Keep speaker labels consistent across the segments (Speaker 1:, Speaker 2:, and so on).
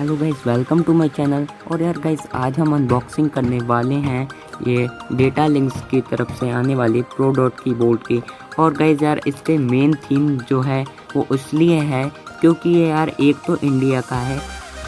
Speaker 1: Hello guys, welcome to my channel. और यार guys, आज हम अनबॉक्सिंग करने वाले हैं ये डेटा लिंक्स की तरफ से आने वाली प्रो डॉट कीबोर्ड की। और गाइस यार, इस पे मेन थीम जो है वो इसलिए है क्योंकि ये यार एक तो इंडिया का है,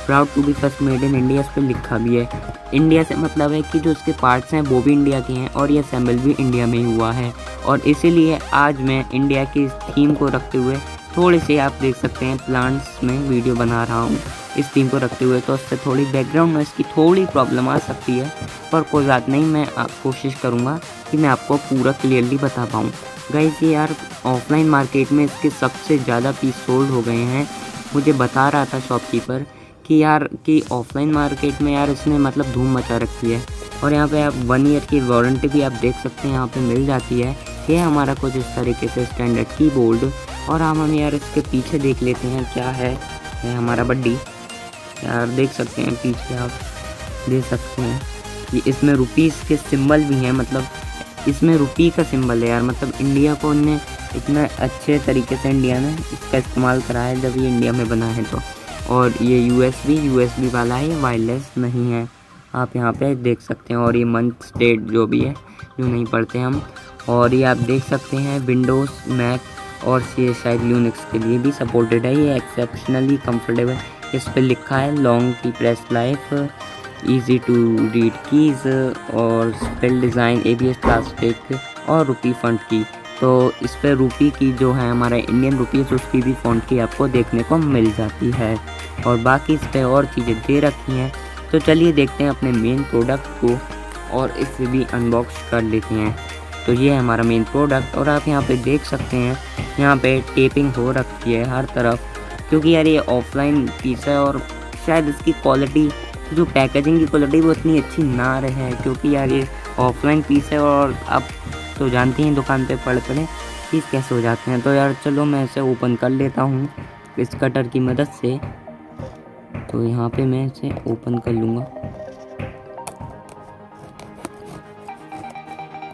Speaker 1: proud to be first made in India, इस पर लिखा भी है। इंडिया से मतलब है कि जो इसके पार्ट्स हैं वो भी इंडिया के हैं और ये असेंबल भी इंडिया में ही हुआ है। और इसीलिए आज मैं इंडिया की इस थीम को रखते हुए थोड़ी सी, आप देख सकते हैं, प्लांट्स में वीडियो बना रहा हूँ इस थीम को रखते हुए। तो उससे थोड़ी बैकग्राउंड में इसकी थोड़ी प्रॉब्लम आ सकती है, पर कोई बात नहीं, मैं कोशिश करूँगा कि मैं आपको पूरा क्लियरली बता पाऊँ। गाइस ये यार ऑफलाइन मार्केट में इसके सबसे ज़्यादा पीस सोल्ड हो गए हैं। मुझे बता रहा था शॉपकीपर कि यार कि ऑफलाइन मार्केट में यार इसने मतलब धूम मचा रखी है। और यहाँ पे आप 1 ईयर की वारंटी भी आप देख सकते हैं यहाँ पे मिल जाती है। ये हमारा कुछ इस तरीके से स्टैंडर्ड कीबोर्ड। और हम यार इसके पीछे देख लेते हैं क्या है हमारा बड्डी। यार देख सकते हैं पीछे, आप देख सकते हैं कि इसमें रुपीज़ के सिंबल भी हैं, मतलब इसमें रुपी का सिंबल है यार। मतलब इंडिया को उनने इतना अच्छे तरीके से इंडिया ने इसका इस्तेमाल करा है जब ये इंडिया में बना है तो। और ये यूएसबी वाला है, ये वायरलेस नहीं है, आप यहाँ पे देख सकते हैं। और ये मंथ स्टेट जो भी है, जो नहीं पढ़ते हम। और ये आप देख सकते हैं विंडोज़, मैक और सी शायद यूनिक्स के लिए भी सपोर्टेड है। ये एक्सेप्शनली कंफर्टेबल, इस पर लिखा है long key press life, easy to read keys और स्पेल डिज़ाइन, ABS प्लास्टिक और रुपी फॉन्ट की। तो इस पर रुपी की जो है हमारा इंडियन रुपीज़, उसकी भी फॉन्ट की आपको देखने को मिल जाती है। और बाकी इस पर और चीज़ें दे रखी हैं। तो चलिए देखते हैं अपने मेन प्रोडक्ट को और इसे भी अनबॉक्स कर लेते हैं। तो ये है हमारा मेन प्रोडक्ट। और आप यहाँ पे देख सकते हैं, यहाँ पे टेपिंग हो रखी है हर तरफ, क्योंकि यार ये ऑफलाइन पीस है और शायद इसकी क्वालिटी, जो पैकेजिंग की क्वालिटी वो इतनी अच्छी ना रहे, क्योंकि यार ये ऑफलाइन पीस है और आप तो जानते हैं दुकान पे पड़े पीस कैसे हो जाते हैं। तो यार चलो मैं इसे ओपन कर लेता हूँ इस कटर की मदद से। तो यहाँ पे मैं इसे ओपन कर लूँगा।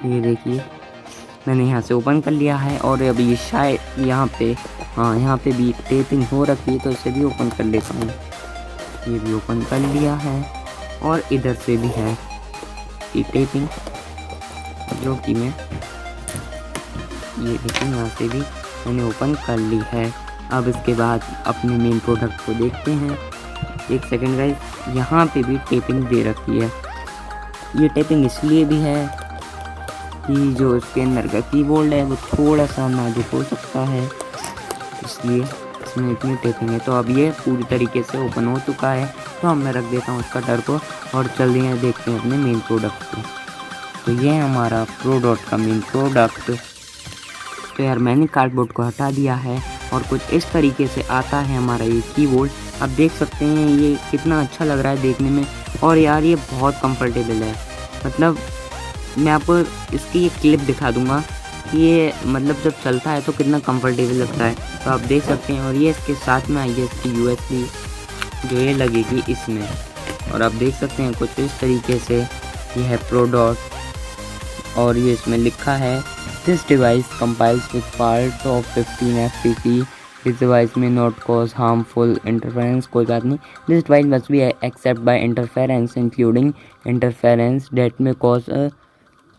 Speaker 1: ये देखिए मैंने यहाँ से ओपन कर लिया है। और अभी ये शायद यहाँ पे, हाँ यहाँ पे भी टेपिंग हो रखी है, तो इसे भी ओपन कर लेता हूँ। ये भी ओपन कर लिया है और इधर से भी है ये टेपिंग, जो कि मैं, ये देखिए यहाँ से भी मैंने ओपन कर ली है। अब इसके बाद अपने मेन प्रोडक्ट को देखते हैं। एक सेकेंड गाइस, यहाँ पे भी टेपिंग दे रखी है। ये टेपिंग इसलिए भी है कि जो इसके अंदर का कीबोर्ड है वो थोड़ा सा नाजुक हो सकता है, इसलिए इसमें इतनी टेपिंग है। तो अब ये पूरी तरीके से ओपन हो चुका है। तो अब मैं रख देता हूँ इस कटर को और चलते हैं देखते हैं अपने मेन प्रोडक्ट को। तो ये है हमारा प्रो डॉट का मेन प्रोडक्ट। तो यार मैंने कार्डबोर्ड को हटा दिया है और कुछ इस तरीके से आता है हमारा ये कीबोर्ड। आप देख सकते हैं ये कितना अच्छा लग रहा है देखने में। और यार ये बहुत कंफर्टेबल है, मतलब मैं आपको इसकी ये क्लिप दिखा दूंगा कि ये मतलब जब चलता है तो कितना कंफर्टेबल लगता है। तो आप देख सकते हैं। और ये इसके साथ में आई है इसकी USB, जो ये लगेगी इसमें। और आप देख सकते हैं कुछ इस तरीके से ये है प्रो डॉट। और ये इसमें लिखा है this device compiles with part of 15 FPC, this device may not cause harmful interference, कोई बात नहीं, this device must be accept by interference including interference that may cause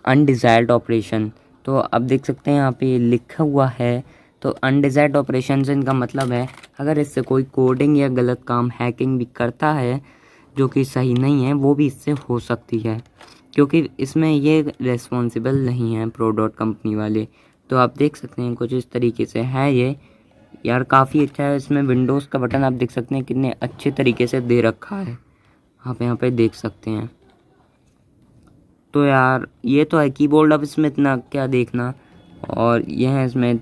Speaker 1: undesired operation. तो अब देख सकते हैं यहाँ पे लिखा हुआ है। तो अनडिज़ायर्ड ऑपरेशन से इनका मतलब है अगर इससे कोई कोडिंग या गलत काम, हैकिंग भी करता है जो कि सही नहीं है, वो भी इससे हो सकती है, क्योंकि इसमें ये रिस्पॉन्सिबल नहीं है प्रो डॉट कंपनी वाले। तो आप देख सकते हैं कुछ इस तरीके से है ये। यार काफ़ी अच्छा है। इसमें विंडोज़ का बटन आप देख सकते हैं कितने अच्छे तरीके से दे रखा है, आप यहाँ पे देख सकते हैं। तो यार ये तो है कीबोर्ड, अब इसमें इतना क्या देखना। और ये है इसमें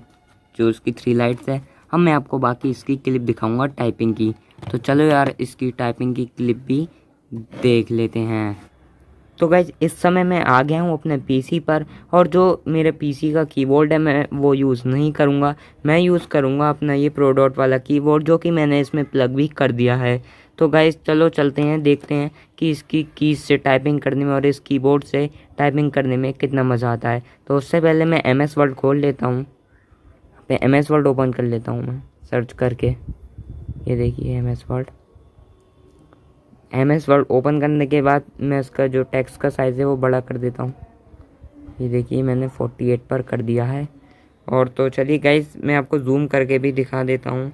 Speaker 1: जो इसकी 3 लाइट्स है। अब मैं आपको बाकी इसकी क्लिप दिखाऊंगा टाइपिंग की। तो चलो यार इसकी टाइपिंग की क्लिप भी देख लेते हैं। तो गाइज इस समय मैं आ गया हूँ अपने PC पर, और जो मेरे PC का कीबोर्ड है मैं वो यूज़ नहीं करूँगा। मैं यूज़ करूँगा अपना ये प्रो डॉट वाला कीबोर्ड, जो कि मैंने इसमें प्लग भी कर दिया है। तो गाइज चलो चलते हैं, देखते हैं कि इसकी कीज से टाइपिंग करने में और इस कीबोर्ड से टाइपिंग करने में कितना मज़ा आता है। तो उससे पहले मैं MS वर्ड खोल लेता हूँ, पे MS वर्ड ओपन कर लेता हूँ मैं सर्च करके। ये देखिए MS word. MS word open करने के बाद मैं उसका जो टेक्स्ट का साइज़ है वो बड़ा कर देता हूँ। ये देखिए मैंने 48 पर कर दिया है। और तो चलिए गाइस मैं आपको जूम करके भी दिखा देता हूँ।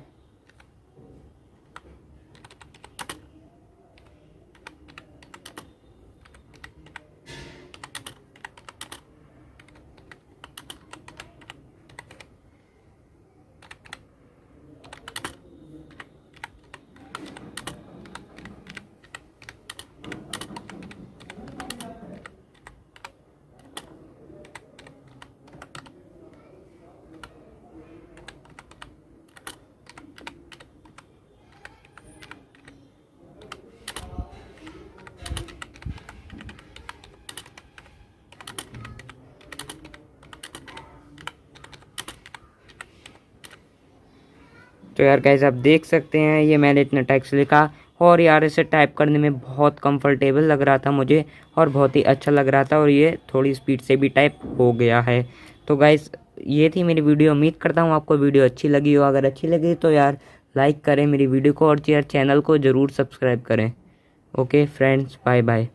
Speaker 1: तो यार गाइस आप देख सकते हैं ये मैंने इतना टेक्स्ट लिखा और यार इसे टाइप करने में बहुत कंफर्टेबल लग रहा था मुझे और बहुत ही अच्छा लग रहा था और ये थोड़ी स्पीड से भी टाइप हो गया है। तो गाइस ये थी मेरी वीडियो। उम्मीद करता हूँ आपको वीडियो अच्छी लगी हो। अगर अच्छी लगी तो यार लाइक करें मेरी वीडियो को और यार चैनल को ज़रूर सब्सक्राइब करें। Okay friends, bye bye.